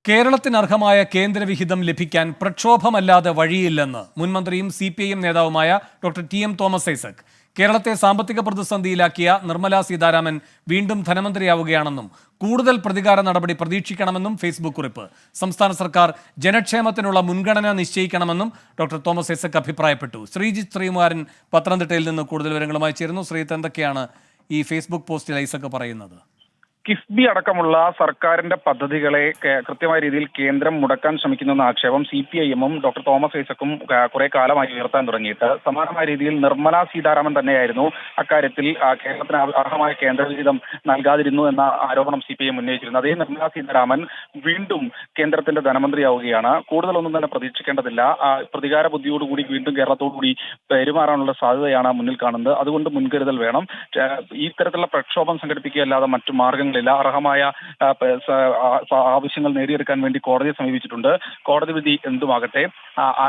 കേരളത്തിന് അർഹമായ കേന്ദ്രവിഹിതം ലഭിക്കാൻ പ്രക്ഷോഭമല്ലാതെ വഴിയില്ലെന്ന് മുൻമന്ത്രിയും CPIM നേതാവുമായ ഡോക്ടർ TM തോമസ് ഐസക്. കേരളത്തെ സാമ്പത്തിക പ്രതിസന്ധിയിലാക്കിയ നിർമ്മലാ സീതാരാമൻ വീണ്ടും ധനമന്ത്രിയാവുകയാണെന്നും കൂടുതൽ പ്രതികാര നടപടി പ്രതീക്ഷിക്കണമെന്നും ഫേസ്ബുക്ക് കുറിപ്പ്. സംസ്ഥാന സർക്കാർ ജനക്ഷേമത്തിനുള്ള മുൻഗണന നിശ്ചയിക്കണമെന്നും ഡോക്ടർ തോമസ് ഐസക് അഭിപ്രായപ്പെട്ടു. ശ്രീജിത്ത് ശ്രീകുമാരൻ പത്തനംതിട്ടയിൽ നിന്ന് കൂടുതൽ വിവരങ്ങളുമായി ചേരുന്നു. ശ്രീജിത്ത്, എന്തൊക്കെയാണ് ഈ ഫേസ്ബുക്ക് പോസ്റ്റിൽ ഐസക് പറയുന്നത്? കിഫ്ബി അടക്കമുള്ള സർക്കാരിന്റെ പദ്ധതികളെ കൃത്യമായ രീതിയിൽ കേന്ദ്രം മുടക്കാൻ ശ്രമിക്കുന്ന ആക്ഷേപം CPIM-ഉം ഡോക്ടർ തോമസ് ഐസക്കും കുറെ കാലമായി ഉയർത്താൻ തുടങ്ങിയിട്ട് സമാനമായ രീതിയിൽ നിർമ്മലാ സീതാരാമൻ തന്നെയായിരുന്നു അക്കാര്യത്തിൽ കേരളത്തിന് അർഹമായ കേന്ദ്രവിഹിതം നൽകാതിരുന്നു എന്ന ആരോപണം CPIM ഉന്നയിച്ചിരുന്നു. അതേ നിർമ്മലാ സീതാരാമൻ വീണ്ടും കേന്ദ്രത്തിന്റെ ധനമന്ത്രിയാവുകയാണ്. കൂടുതലൊന്നും തന്നെ പ്രതീക്ഷിക്കേണ്ടതില്ല. പ്രതികാര ബുദ്ധിയോടുകൂടി വീണ്ടും കേരളത്തോടുകൂടി പെരുമാറാനുള്ള സാധ്യതയാണ് മുന്നിൽ കാണുന്നത്. അതുകൊണ്ട് മുൻകരുതൽ വേണം. ഈ തരത്തിലുള്ള പ്രക്ഷോഭം സംഘടിപ്പിക്കുകയല്ലാതെ മറ്റു മാർഗങ്ങൾ അർഹമായ ആവശ്യങ്ങൾ നേടിയെടുക്കാൻ വേണ്ടി കോടതിയെ സമീപിച്ചിട്ടുണ്ട്. കോടതി വിധി എന്തുമാകട്ടെ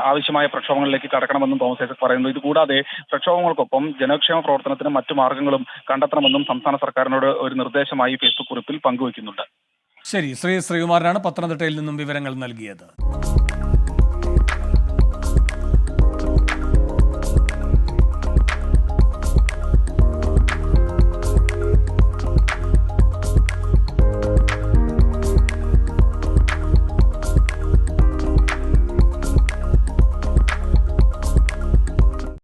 ആവശ്യമായ പ്രക്ഷോഭങ്ങളിലേക്ക് കടക്കണമെന്നും തോമസ് ഐസക് പറയുന്നു. ഇതുകൂടാതെ പ്രക്ഷോഭങ്ങൾക്കൊപ്പം ജനക്ഷേമ പ്രവർത്തനത്തിന് മറ്റു മാർഗങ്ങളും കണ്ടെത്തണമെന്നും സംസ്ഥാന സർക്കാരിനോട് ഒരു നിർദ്ദേശമായി ഫേസ്ബുക്ക് കുറിപ്പിൽ പങ്കുവയ്ക്കുന്നുണ്ട്. ശരി, ശ്രീകുമാരനാണ് പത്തനംതിട്ടയിൽ നിന്നും വിവരങ്ങൾ നൽകിയത്.